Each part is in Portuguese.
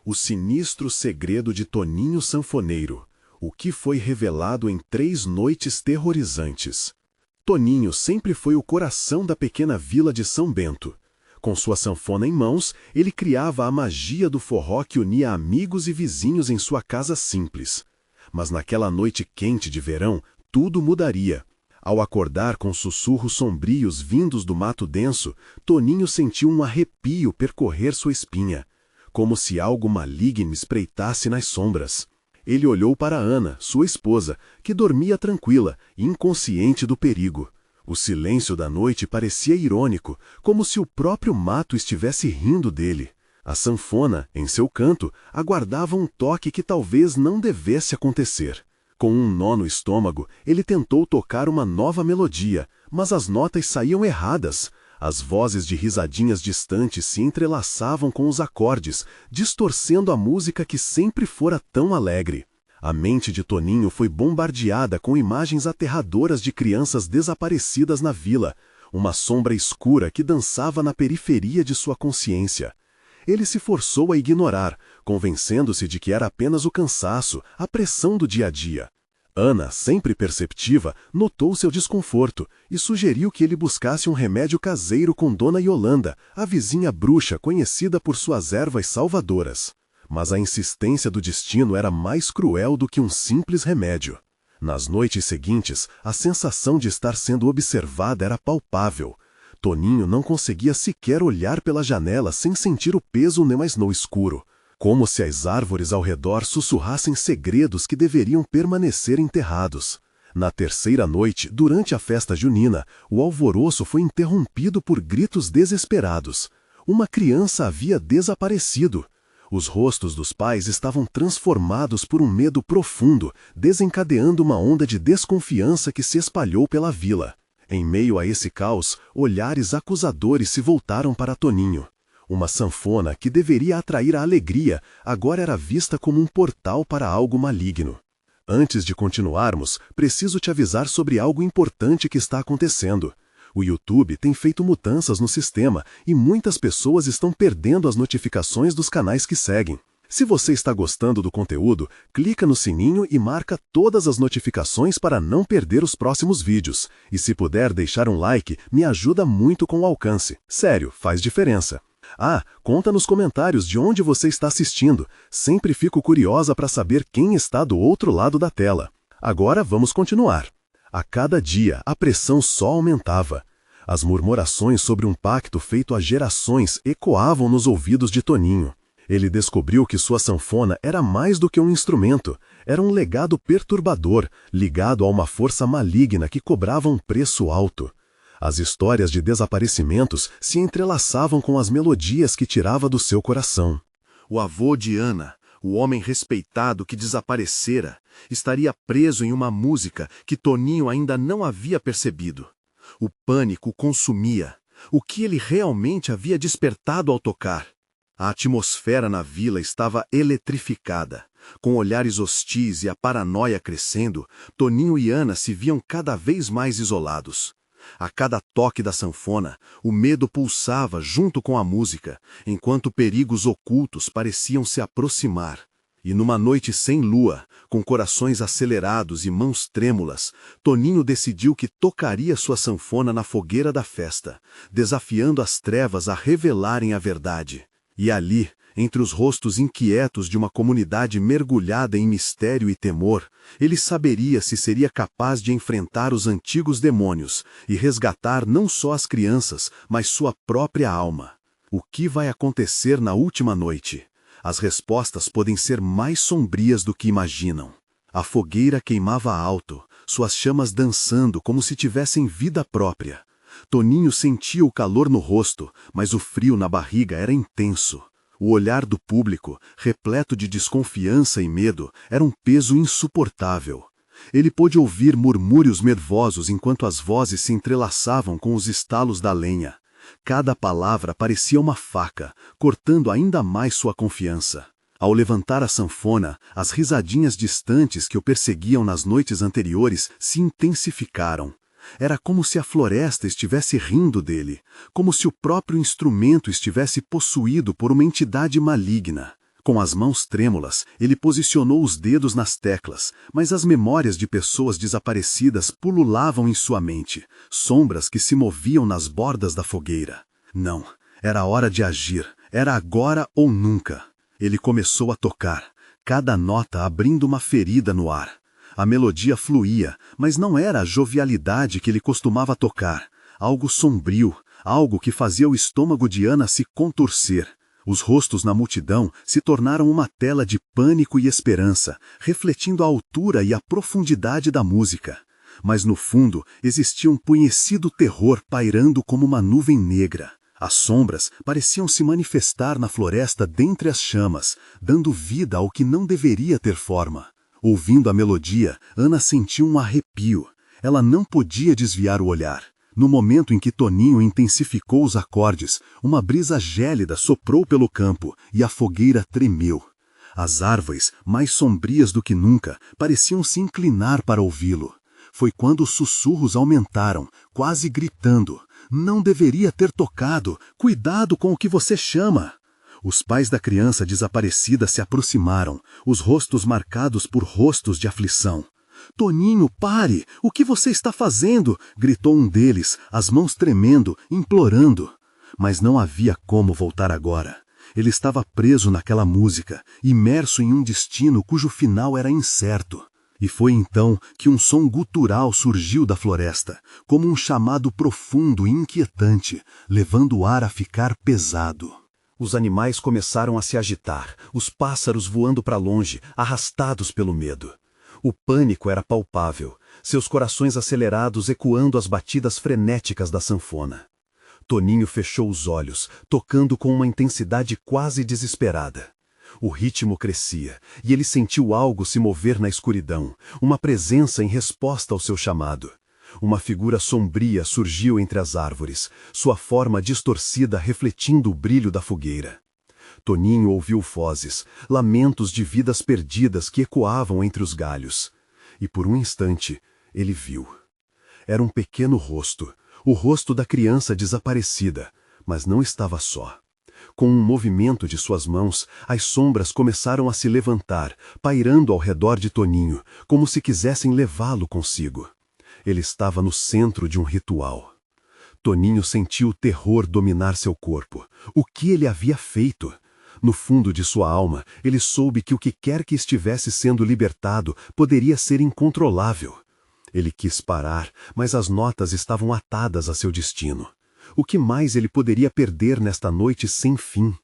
O sinistro segredo de Toninho Sanfoneiro, o que foi revelado em 3 noites terrorizantes. Toninho sempre foi o coração da pequena vila de São Bento. Com sua sanfona em mãos, ele criava a magia do forró que unia amigos e vizinhos em sua casa simples. Mas naquela noite quente de verão, tudo mudaria. Ao acordar com sussurros sombrios vindos do mato denso, Toninho sentiu um arrepio percorrer sua espinha, como se algo maligno espreitasse nas sombras. Ele olhou para Ana, sua esposa, que dormia tranquila, inconsciente do perigo. O silêncio da noite parecia irônico, como se o próprio mato estivesse rindo dele. A sanfona, em seu canto, aguardava um toque que talvez não devesse acontecer. Com um nó no estômago, ele tentou tocar uma nova melodia, mas as notas saíam erradas. As vozes de risadinhas distantes se entrelaçavam com os acordes, distorcendo a música que sempre fora tão alegre. A mente de Toninho foi bombardeada com imagens aterradoras de crianças desaparecidas na vila, uma sombra escura que dançava na periferia de sua consciência. Ele se forçou a ignorar, convencendo-se de que era apenas o cansaço, a pressão do dia a dia. Ana, sempre perceptiva, notou seu desconforto e sugeriu que ele buscasse um remédio caseiro com Dona Yolanda, a vizinha bruxa conhecida por suas ervas salvadoras. Mas a insistência do destino era mais cruel do que um simples remédio. Nas noites seguintes, a sensação de estar sendo observada era palpável. Toninho não conseguia sequer olhar pela janela sem sentir o peso no escuro, como se as árvores ao redor sussurrassem segredos que deveriam permanecer enterrados. Na terceira noite, durante a festa junina, o alvoroço foi interrompido por gritos desesperados. Uma criança havia desaparecido. Os rostos dos pais estavam transformados por um medo profundo, desencadeando uma onda de desconfiança que se espalhou pela vila. Em meio a esse caos, olhares acusadores se voltaram para Toninho. Uma sanfona que deveria atrair a alegria, agora era vista como um portal para algo maligno. Antes de continuarmos, preciso te avisar sobre algo importante que está acontecendo. O YouTube tem feito mudanças no sistema e muitas pessoas estão perdendo as notificações dos canais que seguem. Se você está gostando do conteúdo, clica no sininho e marca todas as notificações para não perder os próximos vídeos. E se puder deixar um like, me ajuda muito com o alcance. Sério, faz diferença. Conta nos comentários de onde você está assistindo. Sempre fico curiosa para saber quem está do outro lado da tela. Agora vamos continuar. A cada dia, a pressão só aumentava. As murmurações sobre um pacto feito há gerações ecoavam nos ouvidos de Toninho. Ele descobriu que sua sanfona era mais do que um instrumento, era um legado perturbador, ligado a uma força maligna que cobrava um preço alto. As histórias de desaparecimentos se entrelaçavam com as melodias que tirava do seu coração. O avô de Ana, o homem respeitado que desaparecera, estaria preso em uma música que Toninho ainda não havia percebido. O pânico consumia. O que ele realmente havia despertado ao tocar? A atmosfera na vila estava eletrificada. Com olhares hostis e a paranoia crescendo, Toninho e Ana se viam cada vez mais isolados. A cada toque da sanfona, o medo pulsava junto com a música, enquanto perigos ocultos pareciam se aproximar. E numa noite sem lua, com corações acelerados e mãos trêmulas, Toninho decidiu que tocaria sua sanfona na fogueira da festa, desafiando as trevas a revelarem a verdade. E ali, entre os rostos inquietos de uma comunidade mergulhada em mistério e temor, ele saberia se seria capaz de enfrentar os antigos demônios e resgatar não só as crianças, mas sua própria alma. O que vai acontecer na última noite? As respostas podem ser mais sombrias do que imaginam. A fogueira queimava alto, suas chamas dançando como se tivessem vida própria. Toninho sentia o calor no rosto, mas o frio na barriga era intenso. O olhar do público, repleto de desconfiança e medo, era um peso insuportável. Ele pôde ouvir murmúrios nervosos enquanto as vozes se entrelaçavam com os estalos da lenha. Cada palavra parecia uma faca, cortando ainda mais sua confiança. Ao levantar a sanfona, as risadinhas distantes que o perseguiam nas noites anteriores se intensificaram. Era como se a floresta estivesse rindo dele, como se o próprio instrumento estivesse possuído por uma entidade maligna. Com as mãos trêmulas, ele posicionou os dedos nas teclas, mas as memórias de pessoas desaparecidas pululavam em sua mente, sombras que se moviam nas bordas da fogueira. Não, era hora de agir, era agora ou nunca. Ele começou a tocar, cada nota abrindo uma ferida no ar. A melodia fluía, mas não era a jovialidade que ele costumava tocar, algo sombrio, algo que fazia o estômago de Ana se contorcer. Os rostos na multidão se tornaram uma tela de pânico e esperança, refletindo a altura e a profundidade da música. Mas no fundo existia um conhecido terror pairando como uma nuvem negra. As sombras pareciam se manifestar na floresta dentre as chamas, dando vida ao que não deveria ter forma. Ouvindo a melodia, Ana sentiu um arrepio. Ela não podia desviar o olhar. No momento em que Toninho intensificou os acordes, uma brisa gélida soprou pelo campo e a fogueira tremeu. As árvores, mais sombrias do que nunca, pareciam se inclinar para ouvi-lo. Foi quando os sussurros aumentaram, quase gritando: "Não deveria ter tocado! Cuidado com o que você chama!" Os pais da criança desaparecida se aproximaram, os rostos marcados por rostos de aflição. "Toninho, pare! O que você está fazendo?" gritou um deles, as mãos tremendo, implorando. Mas não havia como voltar agora. Ele estava preso naquela música, imerso em um destino cujo final era incerto. E foi então que um som gutural surgiu da floresta, como um chamado profundo e inquietante, levando o ar a ficar pesado. Os animais começaram a se agitar, os pássaros voando para longe, arrastados pelo medo. O pânico era palpável, seus corações acelerados ecoando as batidas frenéticas da sanfona. Toninho fechou os olhos, tocando com uma intensidade quase desesperada. O ritmo crescia, e ele sentiu algo se mover na escuridão, uma presença em resposta ao seu chamado. Uma figura sombria surgiu entre as árvores, sua forma distorcida refletindo o brilho da fogueira. Toninho ouviu vozes, lamentos de vidas perdidas que ecoavam entre os galhos. E por um instante, ele viu. Era um pequeno rosto, o rosto da criança desaparecida, mas não estava só. Com um movimento de suas mãos, as sombras começaram a se levantar, pairando ao redor de Toninho, como se quisessem levá-lo consigo. Ele estava no centro de um ritual. Toninho sentiu o terror dominar seu corpo. O que ele havia feito? No fundo de sua alma, ele soube que o que quer que estivesse sendo libertado poderia ser incontrolável. Ele quis parar, mas as notas estavam atadas a seu destino. O que mais ele poderia perder nesta noite sem fim?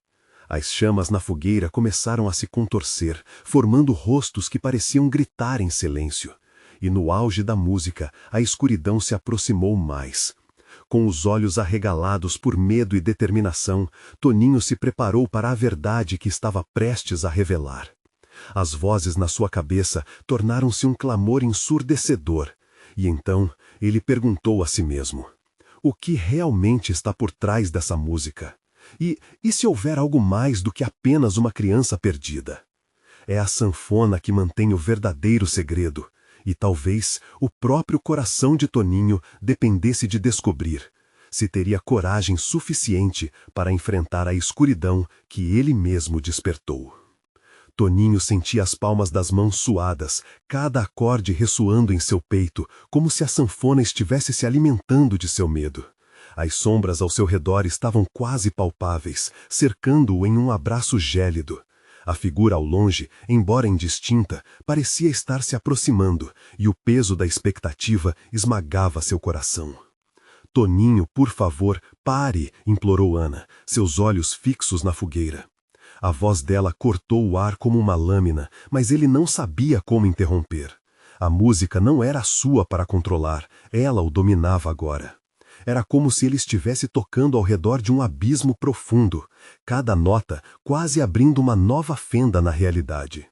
As chamas na fogueira começaram a se contorcer, formando rostos que pareciam gritar em silêncio. E no auge da música, a escuridão se aproximou mais. Com os olhos arregalados por medo e determinação, Toninho se preparou para a verdade que estava prestes a revelar. As vozes na sua cabeça tornaram-se um clamor ensurdecedor, e então ele perguntou a si mesmo: o que realmente está por trás dessa música? E se houver algo mais do que apenas uma criança perdida? É a sanfona que mantém o verdadeiro segredo, e talvez o próprio coração de Toninho dependesse de descobrir se teria coragem suficiente para enfrentar a escuridão que ele mesmo despertou. Toninho sentia as palmas das mãos suadas, cada acorde ressoando em seu peito, como se a sanfona estivesse se alimentando de seu medo. As sombras ao seu redor estavam quase palpáveis, cercando-o em um abraço gélido. A figura ao longe, embora indistinta, parecia estar se aproximando, e o peso da expectativa esmagava seu coração. "Toninho, por favor, pare!" implorou Ana, seus olhos fixos na fogueira. A voz dela cortou o ar como uma lâmina, mas ele não sabia como interromper. A música não era sua para controlar, ela o dominava agora. Era como se ele estivesse tocando ao redor de um abismo profundo, cada nota quase abrindo uma nova fenda na realidade.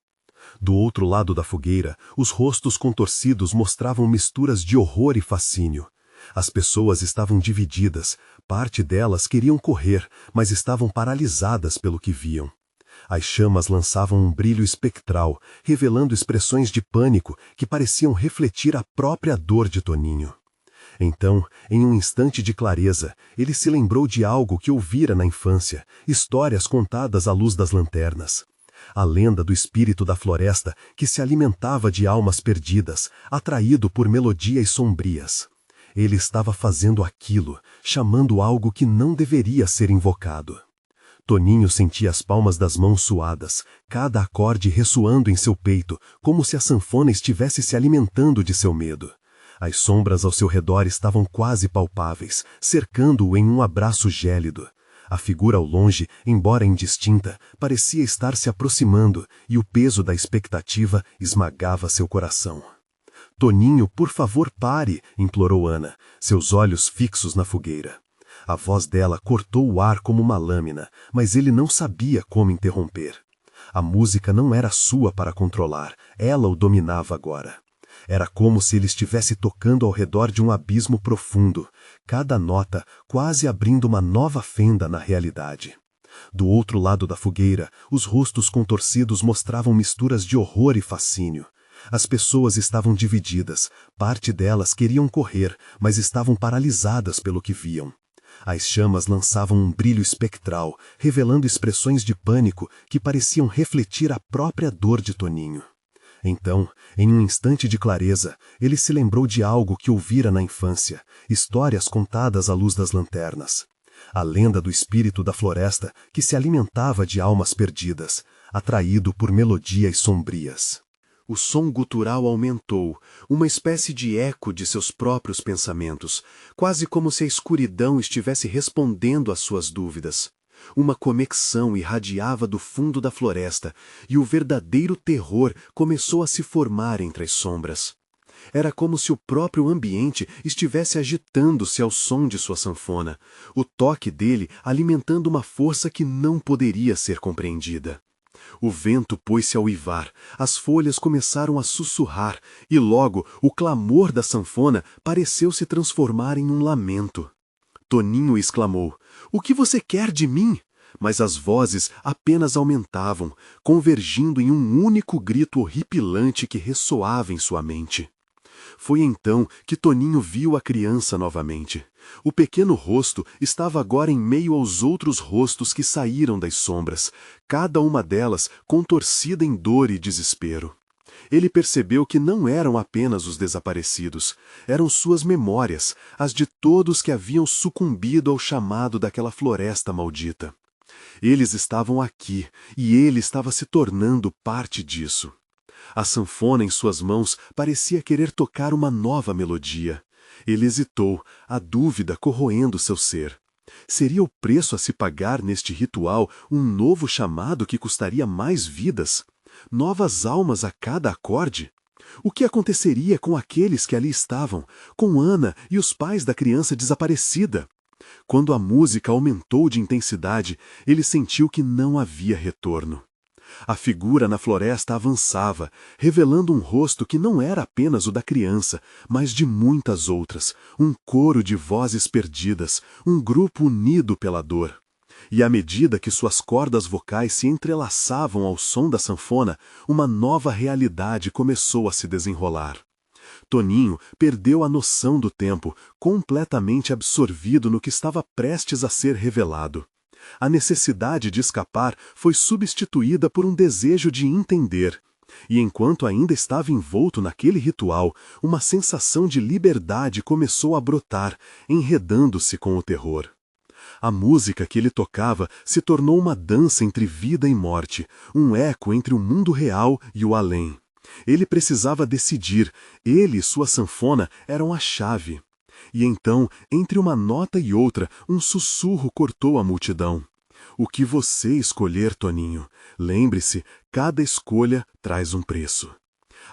Do outro lado da fogueira, os rostos contorcidos mostravam misturas de horror e fascínio. As pessoas estavam divididas, parte delas queriam correr, mas estavam paralisadas pelo que viam. As chamas lançavam um brilho espectral, revelando expressões de pânico que pareciam refletir a própria dor de Toninho. Então, em um instante de clareza, ele se lembrou de algo que ouvira na infância, histórias contadas à luz das lanternas. A lenda do espírito da floresta que se alimentava de almas perdidas, atraído por melodias sombrias. Ele estava fazendo aquilo, chamando algo que não deveria ser invocado. Toninho sentia as palmas das mãos suadas, cada acorde ressoando em seu peito, como se a sanfona estivesse se alimentando de seu medo. As sombras ao seu redor estavam quase palpáveis, cercando-o em um abraço gélido. A figura ao longe, embora indistinta, parecia estar se aproximando, e o peso da expectativa esmagava seu coração. "Toninho, por favor, pare", implorou Ana, seus olhos fixos na fogueira. A voz dela cortou o ar como uma lâmina, mas ele não sabia como interromper. A música não era sua para controlar, ela o dominava agora. Era como se ele estivesse tocando ao redor de um abismo profundo, cada nota quase abrindo uma nova fenda na realidade. Do outro lado da fogueira, os rostos contorcidos mostravam misturas de horror e fascínio. As pessoas estavam divididas, parte delas queriam correr, mas estavam paralisadas pelo que viam. As chamas lançavam um brilho espectral, revelando expressões de pânico que pareciam refletir a própria dor de Toninho. Então, em um instante de clareza, ele se lembrou de algo que ouvira na infância, histórias contadas à luz das lanternas. A lenda do espírito da floresta que se alimentava de almas perdidas, atraído por melodias sombrias. O som gutural aumentou, uma espécie de eco de seus próprios pensamentos, quase como se a escuridão estivesse respondendo às suas dúvidas. Uma conexão irradiava do fundo da floresta, e o verdadeiro terror começou a se formar entre as sombras. Era como se o próprio ambiente estivesse agitando-se ao som de sua sanfona, o toque dele alimentando uma força que não poderia ser compreendida. O vento pôs-se a uivar, as folhas começaram a sussurrar, e logo o clamor da sanfona pareceu se transformar em um lamento. Toninho exclamou: "O que você quer de mim?" Mas as vozes apenas aumentavam, convergindo em um único grito horripilante que ressoava em sua mente. Foi então que Toninho viu a criança novamente. O pequeno rosto estava agora em meio aos outros rostos que saíram das sombras, cada uma delas contorcida em dor e desespero. Ele percebeu que não eram apenas os desaparecidos, eram suas memórias, as de todos que haviam sucumbido ao chamado daquela floresta maldita. Eles estavam aqui, e ele estava se tornando parte disso. A sanfona em suas mãos parecia querer tocar uma nova melodia. Ele hesitou, a dúvida corroendo seu ser. Seria o preço a se pagar neste ritual um novo chamado que custaria mais vidas? Novas almas a cada acorde? O que aconteceria com aqueles que ali estavam, com Ana e os pais da criança desaparecida? Quando a música aumentou de intensidade, ele sentiu que não havia retorno. A figura na floresta avançava, revelando um rosto que não era apenas o da criança, mas de muitas outras, um coro de vozes perdidas, um grupo unido pela dor. E à medida que suas cordas vocais se entrelaçavam ao som da sanfona, uma nova realidade começou a se desenrolar. Toninho perdeu a noção do tempo, completamente absorvido no que estava prestes a ser revelado. A necessidade de escapar foi substituída por um desejo de entender. E enquanto ainda estava envolto naquele ritual, uma sensação de liberdade começou a brotar, enredando-se com o terror. A música que ele tocava se tornou uma dança entre vida e morte, um eco entre o mundo real e o além. Ele precisava decidir, ele e sua sanfona eram a chave. E então, entre uma nota e outra, um sussurro cortou a multidão. O que você escolher, Toninho, lembre-se, cada escolha traz um preço.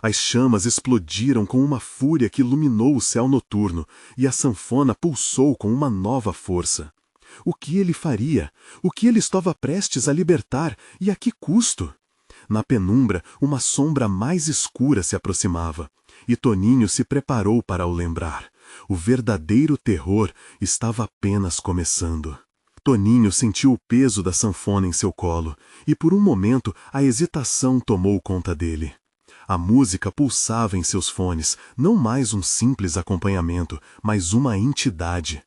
As chamas explodiram com uma fúria que iluminou o céu noturno, e a sanfona pulsou com uma nova força. O que ele faria? O que ele estava prestes a libertar, e a que custo? Na penumbra, uma sombra mais escura se aproximava, e Toninho se preparou para o lembrar. O verdadeiro terror estava apenas começando. Toninho sentiu o peso da sanfona em seu colo, e por um momento a hesitação tomou conta dele. A música pulsava em seus fones, não mais um simples acompanhamento, mas uma entidade.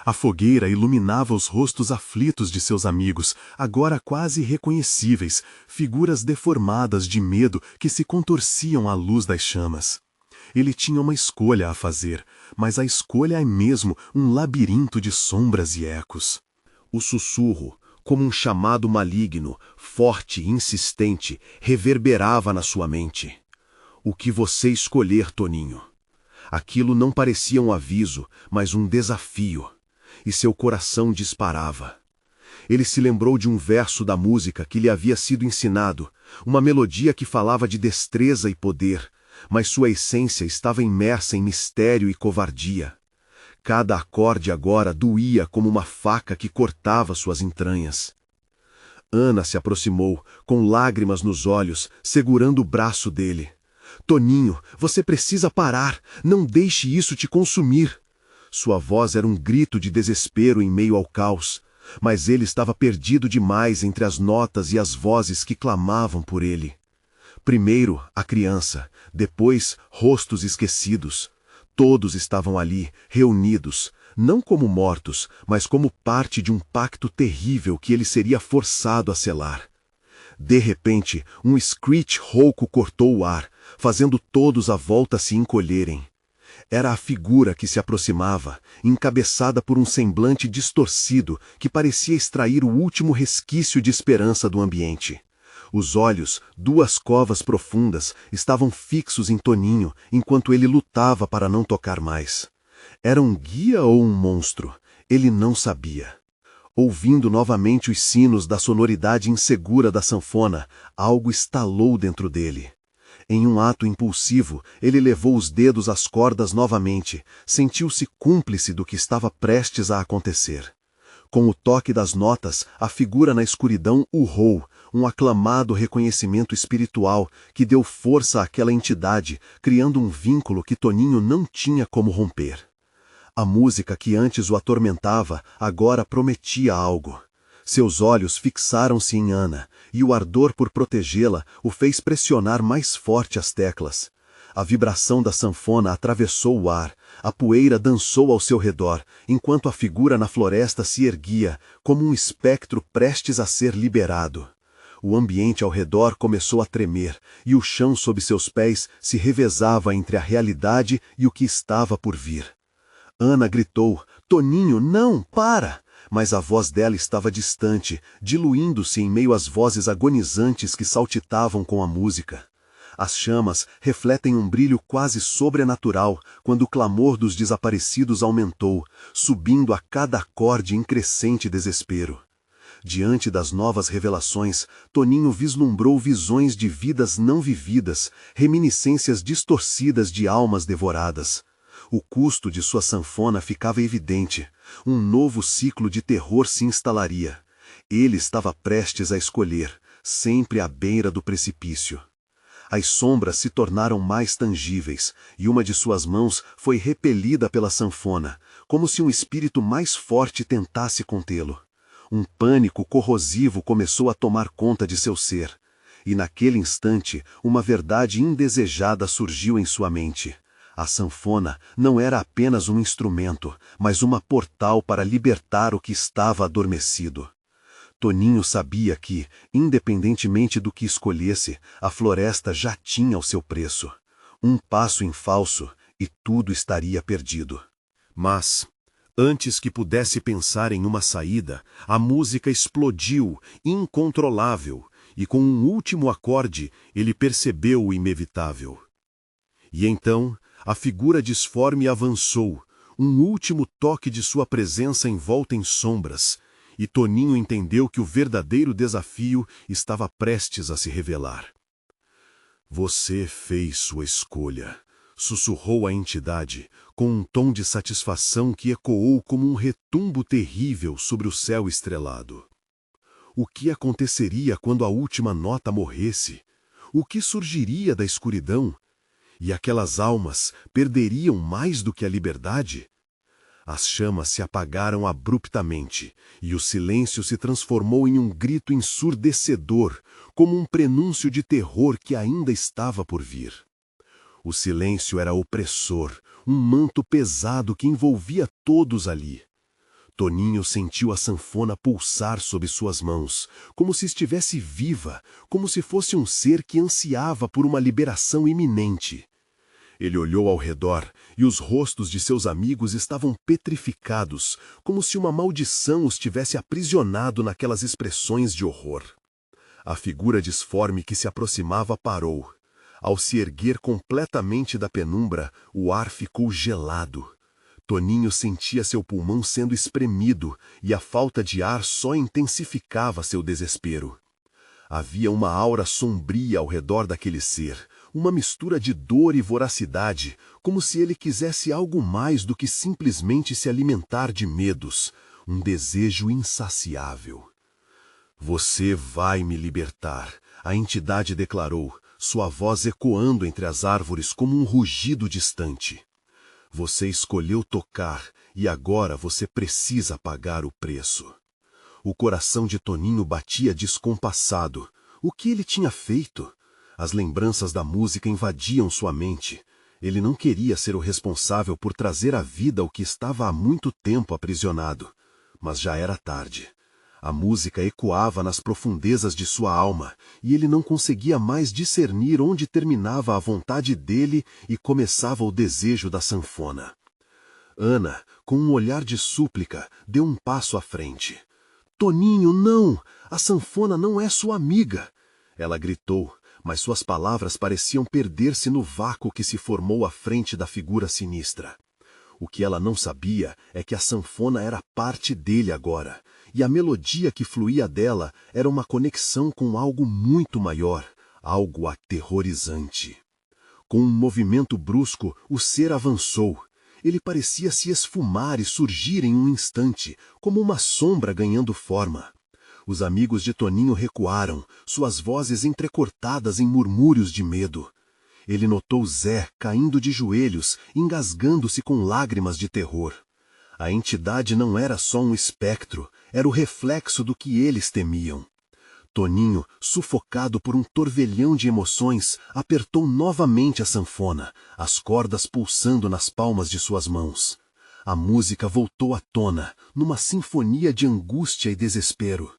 A fogueira iluminava os rostos aflitos de seus amigos, agora quase irreconhecíveis, figuras deformadas de medo que se contorciam à luz das chamas. Ele tinha uma escolha a fazer, mas a escolha é mesmo um labirinto de sombras e ecos. O sussurro, como um chamado maligno, forte e insistente, reverberava na sua mente. O que você escolher, Toninho? Aquilo não parecia um aviso, mas um desafio. E seu coração disparava. Ele se lembrou de um verso da música que lhe havia sido ensinado, uma melodia que falava de destreza e poder, mas sua essência estava imersa em mistério e covardia. Cada acorde agora doía como uma faca que cortava suas entranhas. Ana se aproximou, com lágrimas nos olhos, segurando o braço dele. Toninho, você precisa parar, não deixe isso te consumir. Sua voz era um grito de desespero em meio ao caos, mas ele estava perdido demais entre as notas e as vozes que clamavam por ele. Primeiro, a criança, depois, rostos esquecidos. Todos estavam ali, reunidos, não como mortos, mas como parte de um pacto terrível que ele seria forçado a selar. De repente, um screech rouco cortou o ar, fazendo todos à volta se encolherem. Era a figura que se aproximava, encabeçada por um semblante distorcido que parecia extrair o último resquício de esperança do ambiente. Os olhos, duas covas profundas, estavam fixos em Toninho, enquanto ele lutava para não tocar mais. Era um guia ou um monstro? Ele não sabia. Ouvindo novamente os sinos da sonoridade insegura da sanfona, algo estalou dentro dele. Em um ato impulsivo, ele levou os dedos às cordas novamente, sentiu-se cúmplice do que estava prestes a acontecer. Com o toque das notas, a figura na escuridão urrou, um aclamado reconhecimento espiritual que deu força àquela entidade, criando um vínculo que Toninho não tinha como romper. A música que antes o atormentava agora prometia algo. Seus olhos fixaram-se em Ana, e o ardor por protegê-la o fez pressionar mais forte as teclas. A vibração da sanfona atravessou o ar, a poeira dançou ao seu redor, enquanto a figura na floresta se erguia, como um espectro prestes a ser liberado. O ambiente ao redor começou a tremer, e o chão sob seus pés se revezava entre a realidade e o que estava por vir. Ana gritou, Toninho, não, para! Mas a voz dela estava distante, diluindo-se em meio às vozes agonizantes que saltitavam com a música. As chamas refletem um brilho quase sobrenatural quando o clamor dos desaparecidos aumentou, subindo a cada acorde em crescente desespero. Diante das novas revelações, Toninho vislumbrou visões de vidas não vividas, reminiscências distorcidas de almas devoradas. O custo de sua sanfona ficava evidente. Um novo ciclo de terror se instalaria. Ele estava prestes a escolher, sempre à beira do precipício. As sombras se tornaram mais tangíveis, e uma de suas mãos foi repelida pela sanfona, como se um espírito mais forte tentasse contê-lo. Um pânico corrosivo começou a tomar conta de seu ser, e naquele instante uma verdade indesejada surgiu em sua mente. A sanfona não era apenas um instrumento, mas uma portal para libertar o que estava adormecido. Toninho sabia que, independentemente do que escolhesse, a floresta já tinha o seu preço. Um passo em falso e tudo estaria perdido. Mas, antes que pudesse pensar em uma saída, a música explodiu, incontrolável, e com um último acorde ele percebeu o inevitável. E então, a figura disforme avançou, um último toque de sua presença envolta em sombras, e Toninho entendeu que o verdadeiro desafio estava prestes a se revelar. Você fez sua escolha, sussurrou a entidade, com um tom de satisfação que ecoou como um retumbo terrível sobre o céu estrelado. O que aconteceria quando a última nota morresse? O que surgiria da escuridão? E aquelas almas perderiam mais do que a liberdade? As chamas se apagaram abruptamente, e o silêncio se transformou em um grito ensurdecedor, como um prenúncio de terror que ainda estava por vir. O silêncio era opressor, um manto pesado que envolvia todos ali. Toninho sentiu a sanfona pulsar sob suas mãos, como se estivesse viva, como se fosse um ser que ansiava por uma liberação iminente. Ele olhou ao redor e os rostos de seus amigos estavam petrificados, como se uma maldição os tivesse aprisionado naquelas expressões de horror. A figura disforme que se aproximava parou. Ao se erguer completamente da penumbra, o ar ficou gelado. Toninho sentia seu pulmão sendo espremido e a falta de ar só intensificava seu desespero. Havia uma aura sombria ao redor daquele ser, uma mistura de dor e voracidade, como se ele quisesse algo mais do que simplesmente se alimentar de medos, um desejo insaciável. Você vai me libertar, a entidade declarou, sua voz ecoando entre as árvores como um rugido distante. Você escolheu tocar e agora você precisa pagar o preço. O coração de Toninho batia descompassado. O que ele tinha feito? As lembranças da música invadiam sua mente. Ele não queria ser o responsável por trazer à vida o que estava há muito tempo aprisionado. Mas já era tarde. A música ecoava nas profundezas de sua alma, e ele não conseguia mais discernir onde terminava a vontade dele e começava o desejo da sanfona. Ana, com um olhar de súplica, deu um passo à frente. Toninho, não! A sanfona não é sua amiga! Ela gritou, mas suas palavras pareciam perder-se no vácuo que se formou à frente da figura sinistra. O que ela não sabia é que a sanfona era parte dele agora, e a melodia que fluía dela era uma conexão com algo muito maior, algo aterrorizante. Com um movimento brusco, o ser avançou. Ele parecia se esfumar e surgir em um instante, como uma sombra ganhando forma. Os amigos de Toninho recuaram, suas vozes entrecortadas em murmúrios de medo. Ele notou Zé caindo de joelhos, engasgando-se com lágrimas de terror. A entidade não era só um espectro, era o reflexo do que eles temiam. Toninho, sufocado por um turvelhão de emoções, apertou novamente a sanfona, as cordas pulsando nas palmas de suas mãos. A música voltou à tona, numa sinfonia de angústia e desespero.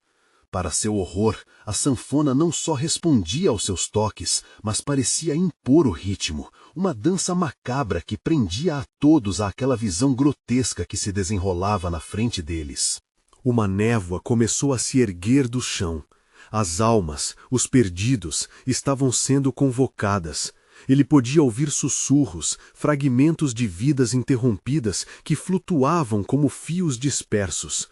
Para seu horror, a sanfona não só respondia aos seus toques, mas parecia impor o ritmo, uma dança macabra que prendia a todos àquela visão grotesca que se desenrolava na frente deles. Uma névoa começou a se erguer do chão. As almas, os perdidos, estavam sendo convocadas. Ele podia ouvir sussurros, fragmentos de vidas interrompidas que flutuavam como fios dispersos.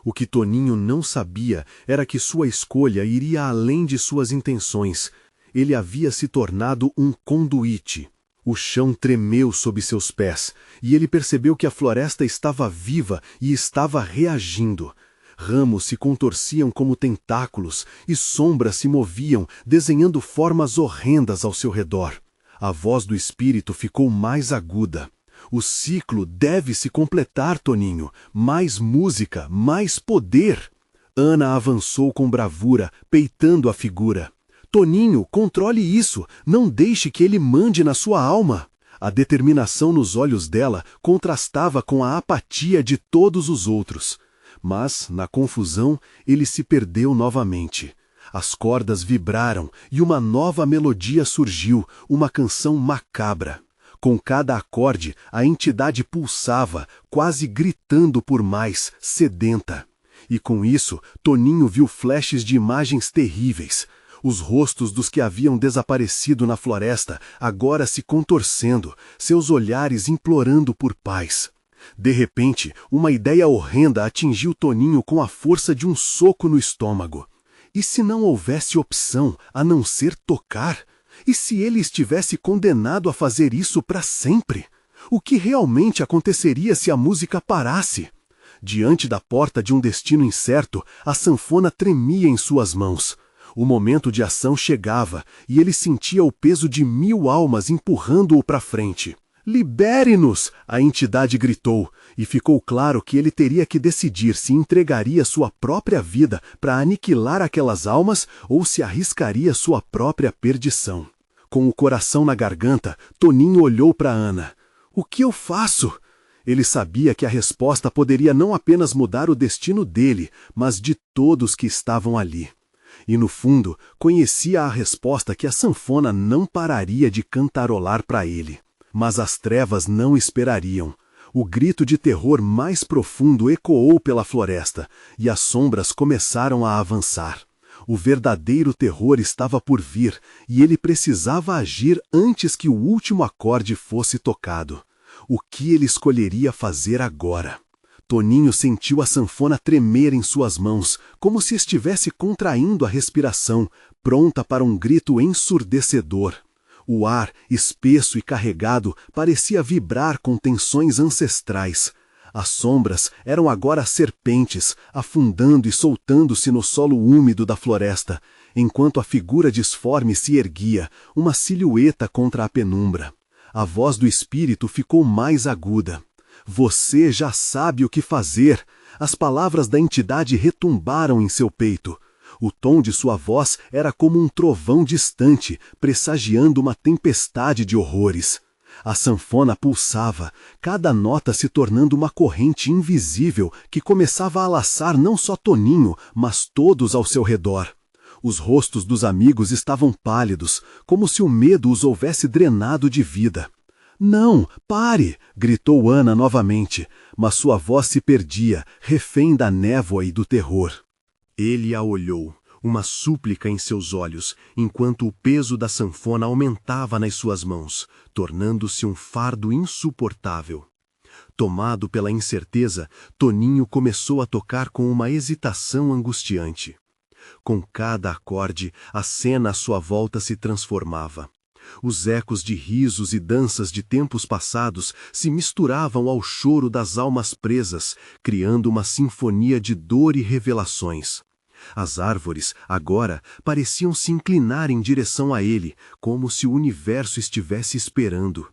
O que Toninho não sabia era que sua escolha iria além de suas intenções. Ele havia se tornado um conduíte. O chão tremeu sob seus pés, e ele percebeu que a floresta estava viva e estava reagindo. Ramos se contorciam como tentáculos, e sombras se moviam, desenhando formas horrendas ao seu redor. A voz do espírito ficou mais aguda. O ciclo deve se completar, Toninho. Mais música, mais poder. Ana avançou com bravura, peitando a figura. Toninho, controle isso. Não deixe que ele mande na sua alma. A determinação nos olhos dela contrastava com a apatia de todos os outros. Mas, na confusão, ele se perdeu novamente. As cordas vibraram e uma nova melodia surgiu, uma canção macabra. Com cada acorde, a entidade pulsava, quase gritando por mais, sedenta. E com isso, Toninho viu flashes de imagens terríveis. Os rostos dos que haviam desaparecido na floresta, agora se contorcendo, seus olhares implorando por paz. De repente, uma ideia horrenda atingiu Toninho com a força de um soco no estômago. E se não houvesse opção a não ser tocar? E se ele estivesse condenado a fazer isso para sempre? O que realmente aconteceria se a música parasse? Diante da porta de um destino incerto, a sanfona tremia em suas mãos. O momento de ação chegava, e ele sentia o peso de 1000 almas empurrando-o para frente. Libere-nos! A entidade gritou, e ficou claro que ele teria que decidir se entregaria sua própria vida para aniquilar aquelas almas ou se arriscaria sua própria perdição. Com o coração na garganta, Toninho olhou para Ana. O que eu faço? Ele sabia que a resposta poderia não apenas mudar o destino dele, mas de todos que estavam ali. E no fundo, conhecia a resposta que a sanfona não pararia de cantarolar para ele. Mas as trevas não esperariam. O grito de terror mais profundo ecoou pela floresta, e as sombras começaram a avançar. O verdadeiro terror estava por vir, e ele precisava agir antes que o último acorde fosse tocado. O que ele escolheria fazer agora? Toninho sentiu a sanfona tremer em suas mãos, como se estivesse contraindo a respiração, pronta para um grito ensurdecedor. O ar, espesso e carregado, parecia vibrar com tensões ancestrais. As sombras eram agora serpentes, afundando e soltando-se no solo úmido da floresta, enquanto a figura disforme se erguia, uma silhueta contra a penumbra. A voz do espírito ficou mais aguda. Você já sabe o que fazer. As palavras da entidade retumbaram em seu peito. O tom de sua voz era como um trovão distante, pressagiando uma tempestade de horrores. A sanfona pulsava, cada nota se tornando uma corrente invisível que começava a laçar não só Toninho, mas todos ao seu redor. Os rostos dos amigos estavam pálidos, como se o medo os houvesse drenado de vida. Não, pare! Gritou Ana novamente, mas sua voz se perdia, refém da névoa e do terror. Ele a olhou, uma súplica em seus olhos, enquanto o peso da sanfona aumentava nas suas mãos, tornando-se um fardo insuportável. Tomado pela incerteza, Toninho começou a tocar com uma hesitação angustiante. Com cada acorde, a cena à sua volta se transformava. Os ecos de risos e danças de tempos passados se misturavam ao choro das almas presas, criando uma sinfonia de dor e revelações. As árvores, agora, pareciam se inclinar em direção a ele, como se o universo estivesse esperando.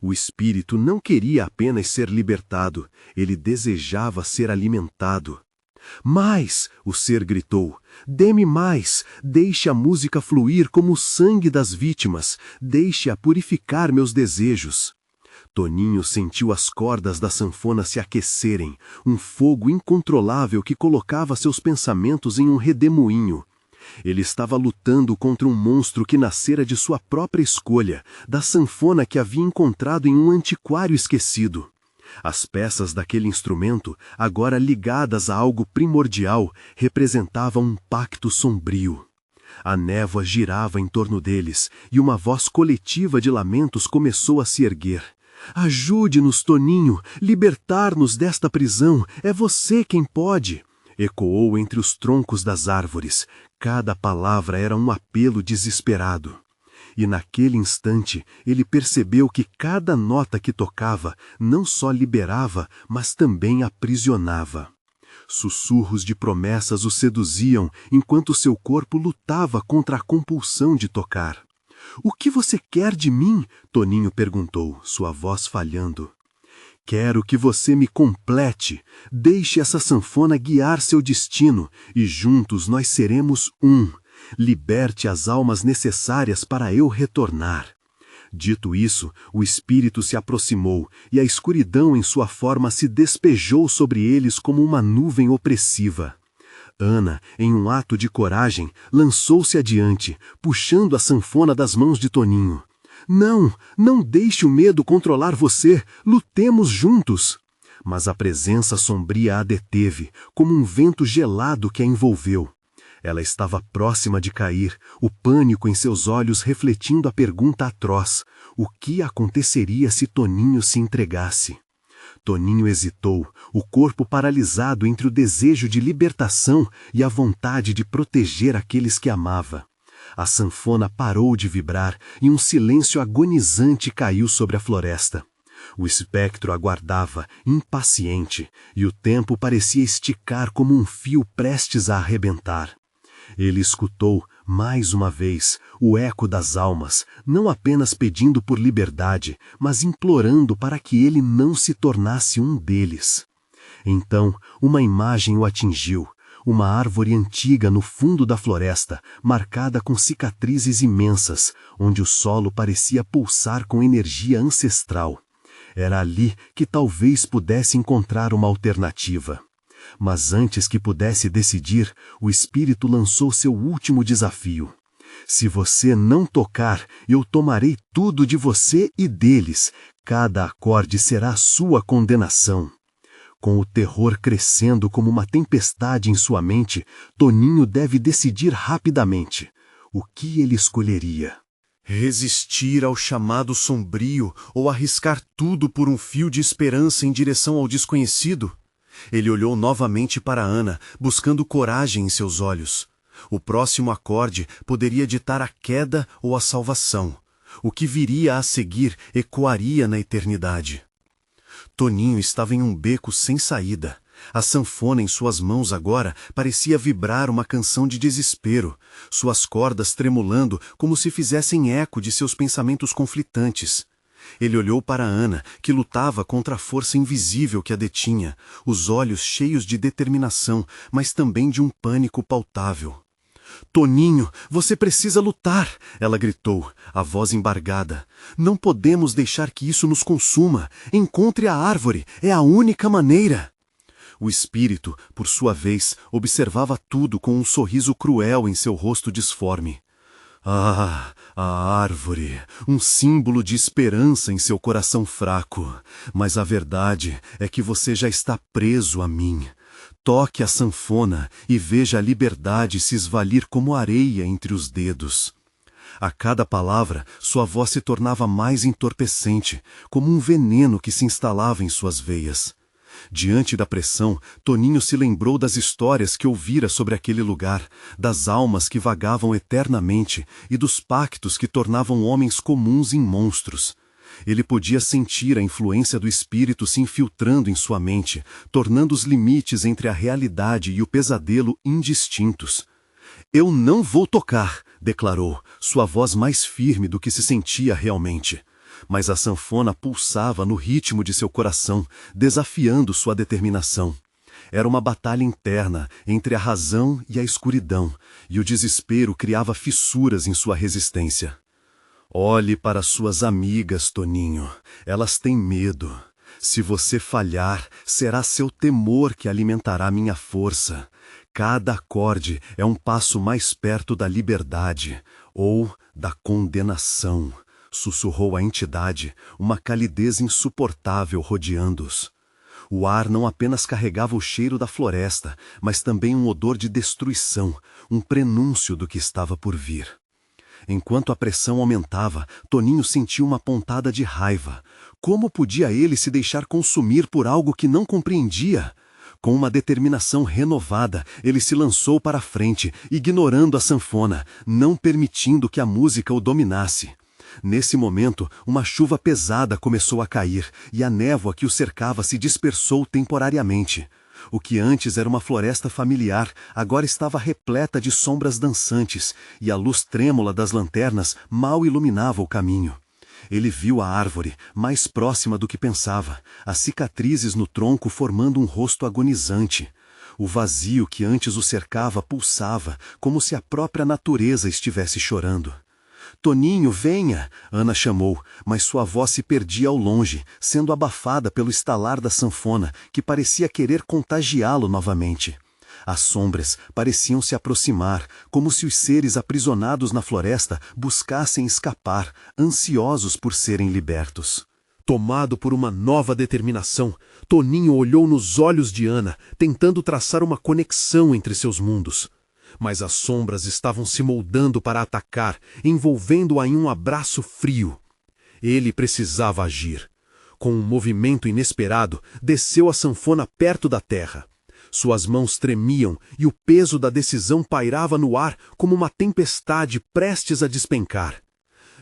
O espírito não queria apenas ser libertado, ele desejava ser alimentado. Mais! O ser gritou. Dê-me mais! Deixe a música fluir como o sangue das vítimas. Deixe-a purificar meus desejos. Toninho sentiu as cordas da sanfona se aquecerem, um fogo incontrolável que colocava seus pensamentos em um redemoinho. Ele estava lutando contra um monstro que nascera de sua própria escolha, da sanfona que havia encontrado em um antiquário esquecido. As peças daquele instrumento, agora ligadas a algo primordial, representavam um pacto sombrio. A névoa girava em torno deles, e uma voz coletiva de lamentos começou a se erguer. Ajude-nos, Toninho, libertar-nos desta prisão, é você quem pode. Ecoou entre os troncos das árvores, cada palavra era um apelo desesperado. E naquele instante ele percebeu que cada nota que tocava não só liberava, mas também aprisionava. Sussurros de promessas o seduziam, enquanto seu corpo lutava contra a compulsão de tocar. O que você quer de mim? Toninho perguntou, sua voz falhando. Quero que você me complete. Deixe essa sanfona guiar seu destino, e juntos nós seremos um. Liberte as almas necessárias para eu retornar. Dito isso, o espírito se aproximou, e a escuridão em sua forma se despejou sobre eles como uma nuvem opressiva. Ana, em um ato de coragem, lançou-se adiante, puxando a sanfona das mãos de Toninho. Não, não deixe o medo controlar você, lutemos juntos. Mas a presença sombria a deteve, como um vento gelado que a envolveu. Ela estava próxima de cair, o pânico em seus olhos refletindo a pergunta atroz: o que aconteceria se Toninho se entregasse? Toninho hesitou, o corpo paralisado entre o desejo de libertação e a vontade de proteger aqueles que amava. A sanfona parou de vibrar e um silêncio agonizante caiu sobre a floresta. O espectro aguardava, impaciente, e o tempo parecia esticar como um fio prestes a arrebentar. Ele escutou, mais uma vez, o eco das almas, não apenas pedindo por liberdade, mas implorando para que ele não se tornasse um deles. Então, uma imagem o atingiu, uma árvore antiga no fundo da floresta, marcada com cicatrizes imensas, onde o solo parecia pulsar com energia ancestral. Era ali que talvez pudesse encontrar uma alternativa. Mas antes que pudesse decidir, o espírito lançou seu último desafio. Se você não tocar, eu tomarei tudo de você e deles. Cada acorde será sua condenação. Com o terror crescendo como uma tempestade em sua mente, Toninho deve decidir rapidamente. O que ele escolheria? Resistir ao chamado sombrio ou arriscar tudo por um fio de esperança em direção ao desconhecido? Ele olhou novamente para Ana, buscando coragem em seus olhos. O próximo acorde poderia ditar a queda ou a salvação. O que viria a seguir ecoaria na eternidade. Toninho estava em um beco sem saída. A sanfona em suas mãos agora parecia vibrar uma canção de desespero, suas cordas tremulando como se fizessem eco de seus pensamentos conflitantes. Ele olhou para Ana, que lutava contra a força invisível que a detinha, os olhos cheios de determinação, mas também de um pânico palpável. "Toninho, você precisa lutar!" ela gritou, a voz embargada. "Não podemos deixar que isso nos consuma. Encontre a árvore, é a única maneira." O espírito, por sua vez, observava tudo com um sorriso cruel em seu rosto disforme. Ah, a árvore, um símbolo de esperança em seu coração fraco. Mas a verdade é que você já está preso a mim. Toque a sanfona e veja a liberdade se esvalir como areia entre os dedos. A cada palavra, sua voz se tornava mais entorpecente, como um veneno que se instalava em suas veias. Diante da pressão, Toninho se lembrou das histórias que ouvira sobre aquele lugar, das almas que vagavam eternamente e dos pactos que tornavam homens comuns em monstros. Ele podia sentir a influência do espírito se infiltrando em sua mente, tornando os limites entre a realidade e o pesadelo indistintos. "Eu não vou tocar", declarou, sua voz mais firme do que se sentia realmente. Mas a sanfona pulsava no ritmo de seu coração, desafiando sua determinação. Era uma batalha interna entre a razão e a escuridão, e o desespero criava fissuras em sua resistência. "Olhe para suas amigas, Toninho. Elas têm medo. Se você falhar, será seu temor que alimentará minha força. Cada acorde é um passo mais perto da liberdade, ou da condenação", sussurrou a entidade, uma calidez insuportável rodeando-os. O ar não apenas carregava o cheiro da floresta, mas também um odor de destruição, um prenúncio do que estava por vir. Enquanto a pressão aumentava, Toninho sentiu uma pontada de raiva. Como podia ele se deixar consumir por algo que não compreendia? Com uma determinação renovada, ele se lançou para a frente, ignorando a sanfona, não permitindo que a música o dominasse. Nesse momento, uma chuva pesada começou a cair, e a névoa que o cercava se dispersou temporariamente. O que antes era uma floresta familiar, agora estava repleta de sombras dançantes, e a luz trêmula das lanternas mal iluminava o caminho. Ele viu a árvore, mais próxima do que pensava, as cicatrizes no tronco formando um rosto agonizante. O vazio que antes o cercava pulsava, como se a própria natureza estivesse chorando. "Toninho, venha!" Ana chamou, mas sua voz se perdia ao longe, sendo abafada pelo estalar da sanfona, que parecia querer contagiá-lo novamente. As sombras pareciam se aproximar, como se os seres aprisionados na floresta buscassem escapar, ansiosos por serem libertos. Tomado por uma nova determinação, Toninho olhou nos olhos de Ana, tentando traçar uma conexão entre seus mundos. Mas as sombras estavam se moldando para atacar, envolvendo-a em um abraço frio. Ele precisava agir. Com um movimento inesperado, desceu a sanfona perto da terra. Suas mãos tremiam e o peso da decisão pairava no ar como uma tempestade prestes a despencar.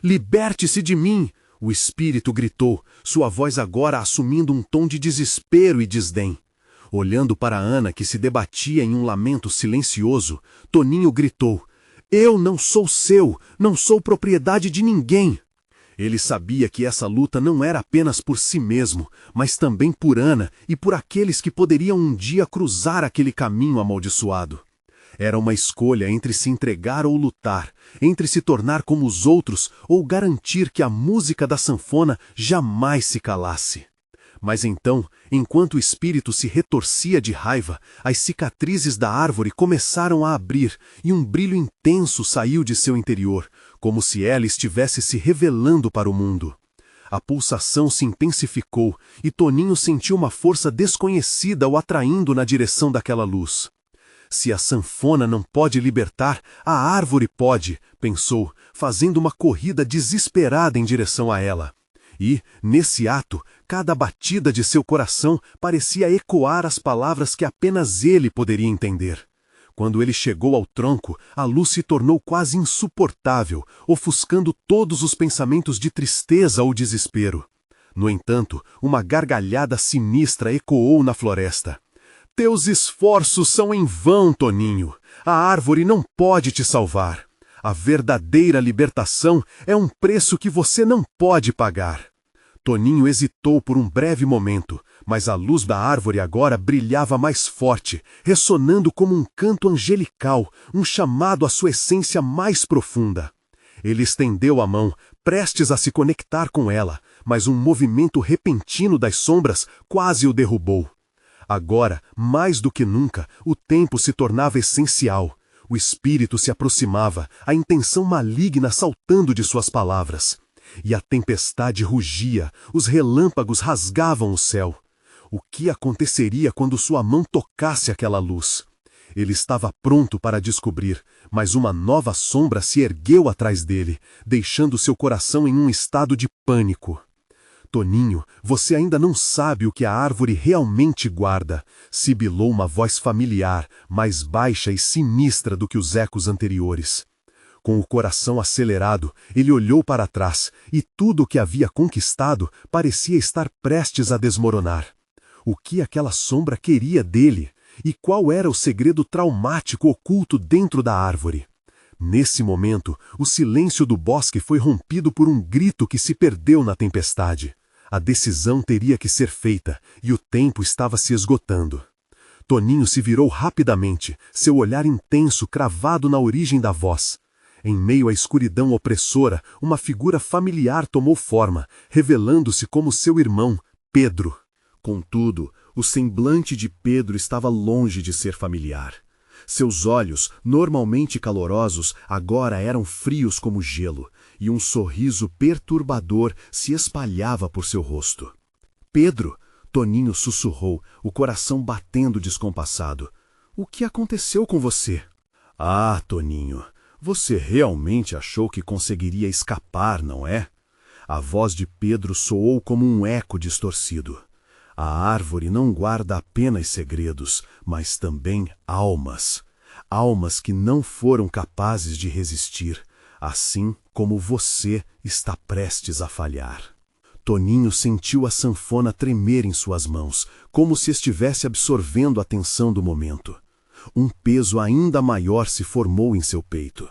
"Liberte-se de mim!" o espírito gritou, sua voz agora assumindo um tom de desespero e desdém. Olhando para Ana, que se debatia em um lamento silencioso, Toninho gritou: "Eu não sou seu, não sou propriedade de ninguém." Ele sabia que essa luta não era apenas por si mesmo, mas também por Ana e por aqueles que poderiam um dia cruzar aquele caminho amaldiçoado. Era uma escolha entre se entregar ou lutar, entre se tornar como os outros ou garantir que a música da sanfona jamais se calasse. Mas então, enquanto o espírito se retorcia de raiva, as cicatrizes da árvore começaram a abrir e um brilho intenso saiu de seu interior, como se ela estivesse se revelando para o mundo. A pulsação se intensificou e Toninho sentiu uma força desconhecida o atraindo na direção daquela luz. Se a sanfona não pode libertar, a árvore pode, pensou, fazendo uma corrida desesperada em direção a ela. E, nesse ato, cada batida de seu coração parecia ecoar as palavras que apenas ele poderia entender. Quando ele chegou ao tronco, a luz se tornou quase insuportável, ofuscando todos os pensamentos de tristeza ou desespero. No entanto, uma gargalhada sinistra ecoou na floresta. Teus esforços são em vão, Toninho. A árvore não pode te salvar. A verdadeira libertação é um preço que você não pode pagar. Toninho hesitou por um breve momento, mas a luz da árvore agora brilhava mais forte, ressonando como um canto angelical, um chamado à sua essência mais profunda. Ele estendeu a mão, prestes a se conectar com ela, mas um movimento repentino das sombras quase o derrubou. Agora, mais do que nunca, o tempo se tornava essencial. O espírito se aproximava, a intenção maligna saltando de suas palavras. E a tempestade rugia, os relâmpagos rasgavam o céu. O que aconteceria quando sua mão tocasse aquela luz? Ele estava pronto para descobrir, mas uma nova sombra se ergueu atrás dele, deixando seu coração em um estado de pânico. Toninho, você ainda não sabe o que a árvore realmente guarda, sibilou uma voz familiar, mais baixa e sinistra do que os ecos anteriores. Com o coração acelerado, ele olhou para trás, e tudo o que havia conquistado parecia estar prestes a desmoronar. O que aquela sombra queria dele? E qual era o segredo traumático oculto dentro da árvore? Nesse momento, o silêncio do bosque foi rompido por um grito que se perdeu na tempestade. A decisão teria que ser feita, e o tempo estava se esgotando. Toninho se virou rapidamente, seu olhar intenso cravado na origem da voz. Em meio à escuridão opressora, uma figura familiar tomou forma, revelando-se como seu irmão, Pedro. Contudo, o semblante de Pedro estava longe de ser familiar. Seus olhos, normalmente calorosos, agora eram frios como gelo, e um sorriso perturbador se espalhava por seu rosto. Pedro, Toninho sussurrou, o coração batendo descompassado. O que aconteceu com você? Ah, Toninho, você realmente achou que conseguiria escapar, não é? A voz de Pedro soou como um eco distorcido. A árvore não guarda apenas segredos, mas também almas. Almas que não foram capazes de resistir, assim como você está prestes a falhar. Toninho sentiu a sanfona tremer em suas mãos, como se estivesse absorvendo a tensão do momento. Um peso ainda maior se formou em seu peito.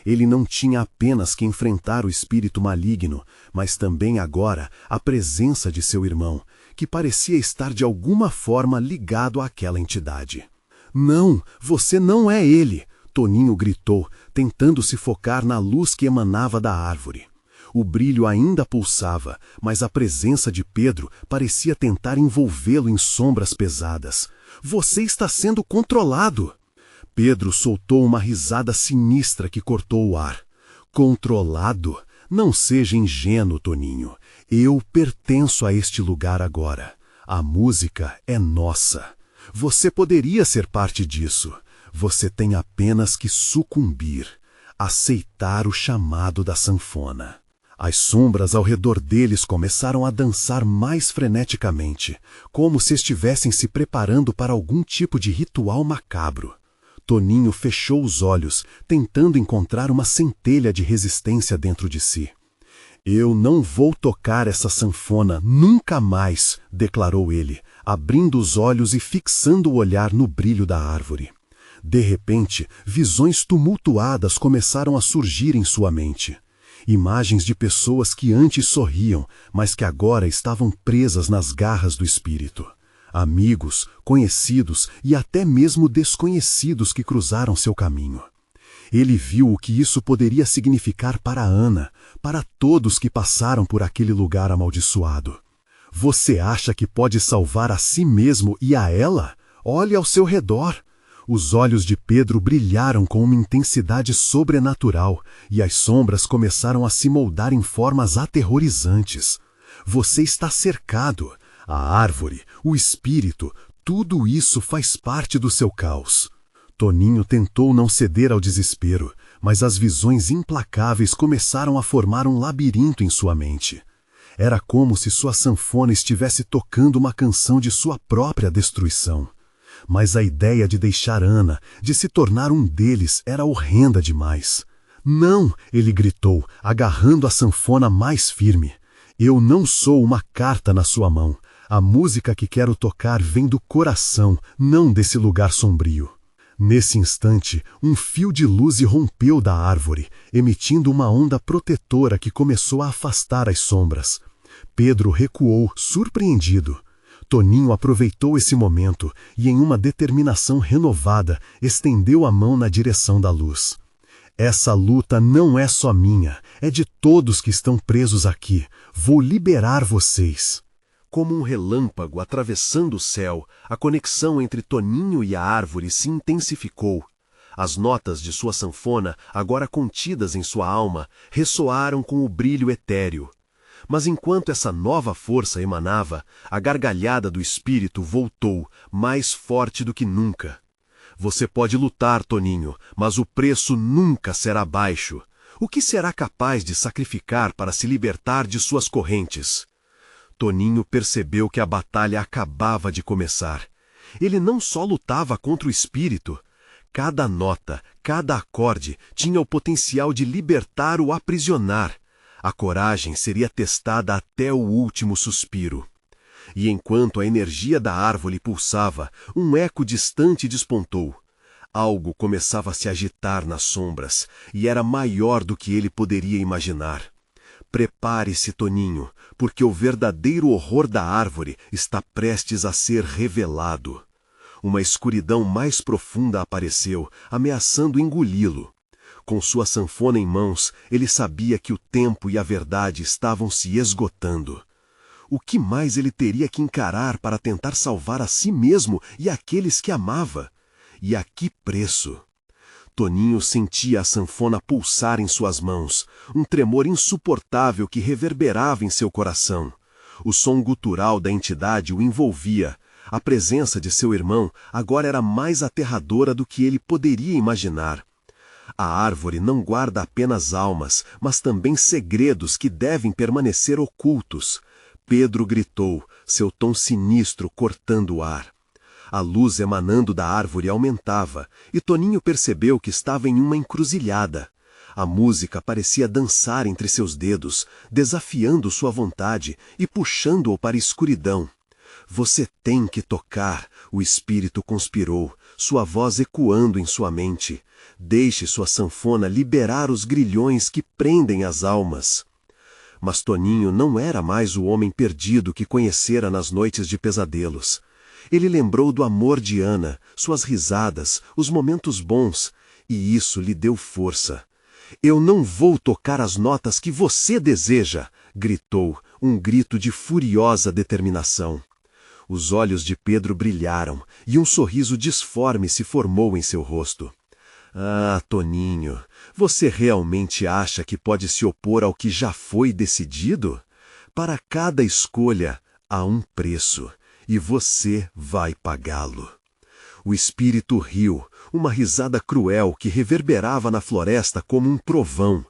Ele não tinha apenas que enfrentar o espírito maligno, mas também agora a presença de seu irmão, que parecia estar de alguma forma ligado àquela entidade. Não, você não é ele! Toninho gritou, tentando se focar na luz que emanava da árvore. O brilho ainda pulsava, mas a presença de Pedro parecia tentar envolvê-lo em sombras pesadas. Você está sendo controlado! Pedro soltou uma risada sinistra que cortou o ar. Controlado? Não seja ingênuo, Toninho. Eu pertenço a este lugar agora. A música é nossa. Você poderia ser parte disso. Você tem apenas que sucumbir, aceitar o chamado da sanfona. As sombras ao redor deles começaram a dançar mais freneticamente, como se estivessem se preparando para algum tipo de ritual macabro. Toninho fechou os olhos, tentando encontrar uma centelha de resistência dentro de si. Eu não vou tocar essa sanfona nunca mais, declarou ele, abrindo os olhos e fixando o olhar no brilho da árvore. De repente, visões tumultuadas começaram a surgir em sua mente. Imagens de pessoas que antes sorriam, mas que agora estavam presas nas garras do espírito. amigos, conhecidos e até mesmo desconhecidos que cruzaram seu caminho. Ele viu o que isso poderia significar para Ana, para todos que passaram por aquele lugar amaldiçoado. Você acha que pode salvar a si mesmo e a ela? Olhe ao seu redor. Os olhos de Pedro brilharam com uma intensidade sobrenatural e as sombras começaram a se moldar em formas aterrorizantes. Você está cercado. A árvore, o espírito, tudo isso faz parte do seu caos. Toninho tentou não ceder ao desespero, mas as visões implacáveis começaram a formar um labirinto em sua mente. Era como se sua sanfona estivesse tocando uma canção de sua própria destruição. Mas a ideia de deixar Ana, de se tornar um deles, era horrenda demais. Não, ele gritou, agarrando a sanfona mais firme. Eu não sou uma carta na sua mão. A música que quero tocar vem do coração, não desse lugar sombrio. Nesse instante, um fio de luz irrompeu da árvore, emitindo uma onda protetora que começou a afastar as sombras. Pedro recuou, surpreendido. Toninho aproveitou esse momento e, em uma determinação renovada, estendeu a mão na direção da luz. Essa luta não é só minha, é de todos que estão presos aqui. Vou liberar vocês. Como um relâmpago atravessando o céu, a conexão entre Toninho e a árvore se intensificou. As notas de sua sanfona, agora contidas em sua alma, ressoaram com o brilho etéreo. Mas enquanto essa nova força emanava, a gargalhada do espírito voltou, mais forte do que nunca. Você pode lutar, Toninho, mas o preço nunca será baixo. O que será capaz de sacrificar para se libertar de suas correntes? Toninho percebeu que a batalha acabava de começar. Ele não só lutava contra o espírito. Cada nota, cada acorde tinha o potencial de libertar ou aprisionar. A coragem seria testada até o último suspiro. E enquanto a energia da árvore pulsava, um eco distante despontou. Algo começava a se agitar nas sombras, e era maior do que ele poderia imaginar. Prepare-se, Toninho, porque o verdadeiro horror da árvore está prestes a ser revelado. Uma escuridão mais profunda apareceu, ameaçando engoli-lo. Com sua sanfona em mãos, ele sabia que o tempo e a verdade estavam se esgotando. O que mais ele teria que encarar para tentar salvar a si mesmo e aqueles que amava? E a que preço? Toninho sentia a sanfona pulsar em suas mãos, um tremor insuportável que reverberava em seu coração. O som gutural da entidade o envolvia. A presença de seu irmão agora era mais aterradora do que ele poderia imaginar. A árvore não guarda apenas almas, mas também segredos que devem permanecer ocultos. Pedro gritou, seu tom sinistro cortando o ar. A luz emanando da árvore aumentava, e Toninho percebeu que estava em uma encruzilhada. A música parecia dançar entre seus dedos, desafiando sua vontade e puxando-o para a escuridão. Você tem que tocar, o espírito conspirou, sua voz ecoando em sua mente. Deixe sua sanfona liberar os grilhões que prendem as almas. Mas Toninho não era mais o homem perdido que conhecera nas noites de pesadelos. Ele lembrou do amor de Ana, suas risadas, os momentos bons, e isso lhe deu força. Eu não vou tocar as notas que você deseja, gritou, um grito de furiosa determinação. Os olhos de Pedro brilharam, e um sorriso disforme se formou em seu rosto. Ah, Toninho, você realmente acha que pode se opor ao que já foi decidido? Para cada escolha há um preço, e você vai pagá-lo. O espírito riu, uma risada cruel que reverberava na floresta como um trovão.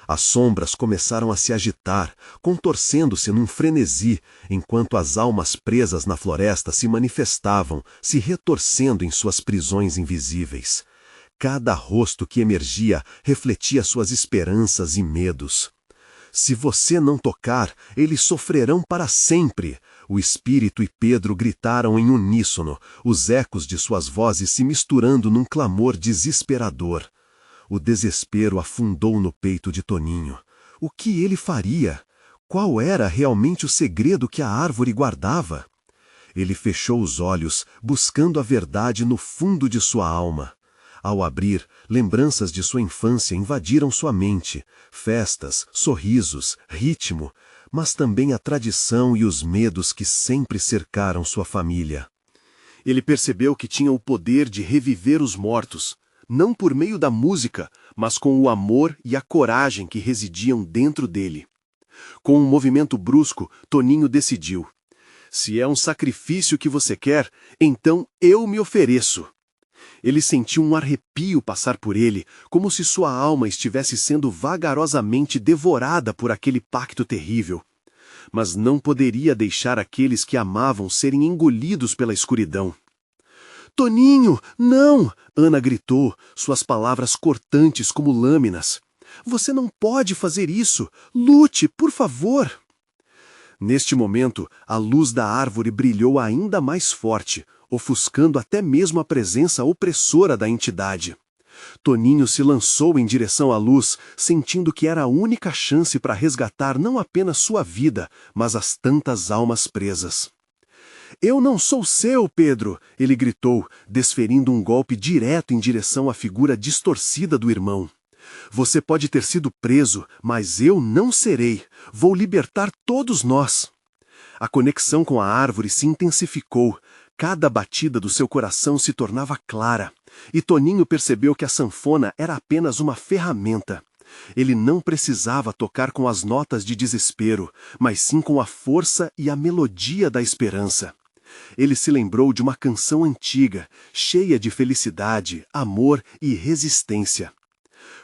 As sombras começaram a se agitar, contorcendo-se num frenesi, enquanto as almas presas na floresta se manifestavam, se retorcendo em suas prisões invisíveis. Cada rosto que emergia refletia suas esperanças e medos. Se você não tocar, eles sofrerão para sempre. O espírito e Pedro gritaram em uníssono, os ecos de suas vozes se misturando num clamor desesperador. O desespero afundou no peito de Toninho. O que ele faria? Qual era realmente o segredo que a árvore guardava? Ele fechou os olhos, buscando a verdade no fundo de sua alma. Ao abrir, lembranças de sua infância invadiram sua mente, festas, sorrisos, ritmo, mas também a tradição e os medos que sempre cercaram sua família. Ele percebeu que tinha o poder de reviver os mortos, não por meio da música, mas com o amor e a coragem que residiam dentro dele. Com um movimento brusco, Toninho decidiu: se é um sacrifício que você quer, então eu me ofereço. Ele sentiu um arrepio passar por ele, como se sua alma estivesse sendo vagarosamente devorada por aquele pacto terrível. Mas não poderia deixar aqueles que amavam serem engolidos pela escuridão. "Toninho, não!" Ana gritou, suas palavras cortantes como lâminas. "Você não pode fazer isso! Lute, por favor!" Neste momento, a luz da árvore brilhou ainda mais forte, ofuscando até mesmo a presença opressora da entidade. Toninho se lançou em direção à luz, sentindo que era a única chance para resgatar não apenas sua vida, mas as tantas almas presas. "Eu não sou seu, Pedro!" ele gritou, desferindo um golpe direto em direção à figura distorcida do irmão. "Você pode ter sido preso, mas eu não serei. Vou libertar todos nós." A conexão com a árvore se intensificou. Cada batida do seu coração se tornava clara. E Toninho percebeu que a sanfona era apenas uma ferramenta. Ele não precisava tocar com as notas de desespero, mas sim com a força e a melodia da esperança. Ele se lembrou de uma canção antiga, cheia de felicidade, amor e resistência.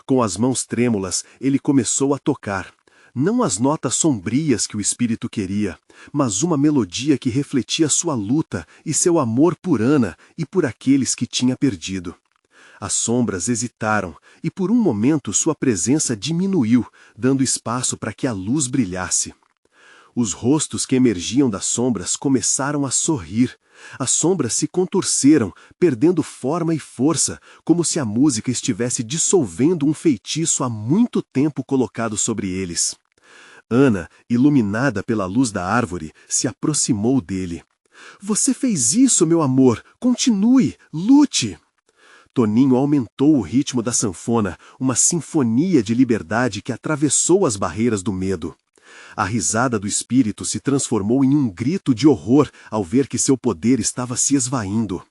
Com as mãos trêmulas, ele começou a tocar. Não as notas sombrias que o espírito queria, mas uma melodia que refletia sua luta e seu amor por Ana e por aqueles que tinha perdido. As sombras hesitaram, e por um momento sua presença diminuiu, dando espaço para que a luz brilhasse. Os rostos que emergiam das sombras começaram a sorrir. As sombras se contorceram, perdendo forma e força, como se a música estivesse dissolvendo um feitiço há muito tempo colocado sobre eles. Ana, iluminada pela luz da árvore, se aproximou dele. "Você fez isso, meu amor! Continue! Lute!" Toninho aumentou o ritmo da sanfona, uma sinfonia de liberdade que atravessou as barreiras do medo. A risada do espírito se transformou em um grito de horror ao ver que seu poder estava se esvaindo.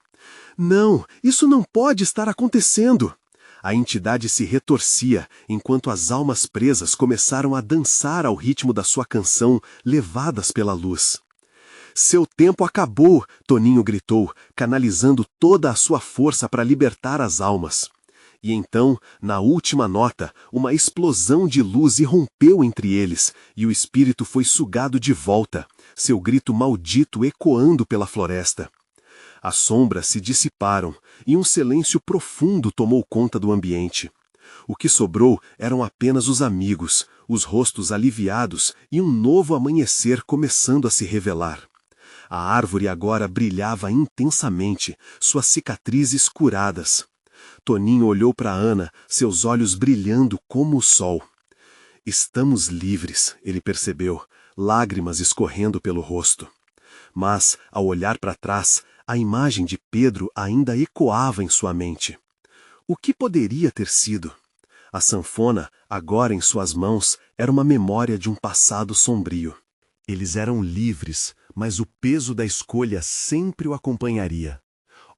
"Não, isso não pode estar acontecendo!" A entidade se retorcia, enquanto as almas presas começaram a dançar ao ritmo da sua canção, levadas pela luz. "Seu tempo acabou!" Toninho gritou, canalizando toda a sua força para libertar as almas. E então, na última nota, uma explosão de luz irrompeu entre eles, e o espírito foi sugado de volta, seu grito maldito ecoando pela floresta. As sombras se dissiparam, e um silêncio profundo tomou conta do ambiente. O que sobrou eram apenas os amigos, os rostos aliviados e um novo amanhecer começando a se revelar. A árvore agora brilhava intensamente, suas cicatrizes curadas. Toninho olhou para Ana, seus olhos brilhando como o sol. "Estamos livres", ele percebeu, lágrimas escorrendo pelo rosto. Mas, ao olhar para trás, a imagem de Pedro ainda ecoava em sua mente. O que poderia ter sido? A sanfona, agora em suas mãos, era uma memória de um passado sombrio. Eles eram livres, mas o peso da escolha sempre o acompanharia.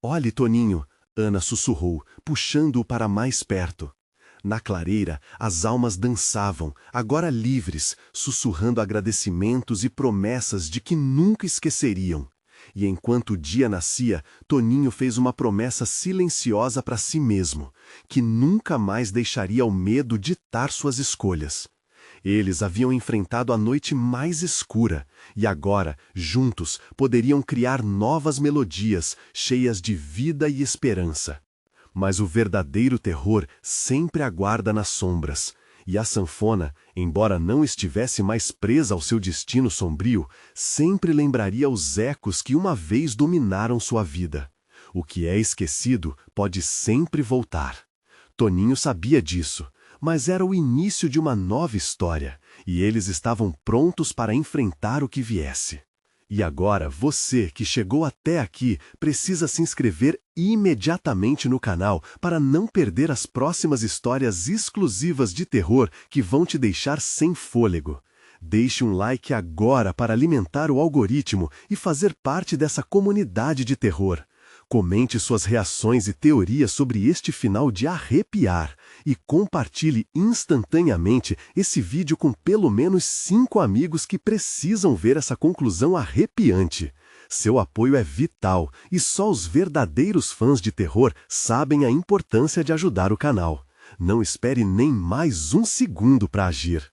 "Olhe, Toninho", Ana sussurrou, puxando-o para mais perto. Na clareira, as almas dançavam, agora livres, sussurrando agradecimentos e promessas de que nunca esqueceriam. E enquanto o dia nascia, Toninho fez uma promessa silenciosa para si mesmo, que nunca mais deixaria o medo ditar suas escolhas. Eles haviam enfrentado a noite mais escura, e agora, juntos, poderiam criar novas melodias, cheias de vida e esperança. Mas o verdadeiro terror sempre aguarda nas sombras, e a sanfona, embora não estivesse mais presa ao seu destino sombrio, sempre lembraria os ecos que uma vez dominaram sua vida. O que é esquecido pode sempre voltar. Toninho sabia disso, mas era o início de uma nova história, e eles estavam prontos para enfrentar o que viesse. E agora, você que chegou até aqui precisa se inscrever imediatamente no canal para não perder as próximas histórias exclusivas de terror que vão te deixar sem fôlego. Deixe um like agora para alimentar o algoritmo e fazer parte dessa comunidade de terror. Comente suas reações e teorias sobre este final de arrepiar e compartilhe instantaneamente esse vídeo com pelo menos 5 amigos que precisam ver essa conclusão arrepiante. Seu apoio é vital e só os verdadeiros fãs de terror sabem a importância de ajudar o canal. Não espere nem mais um segundo para agir.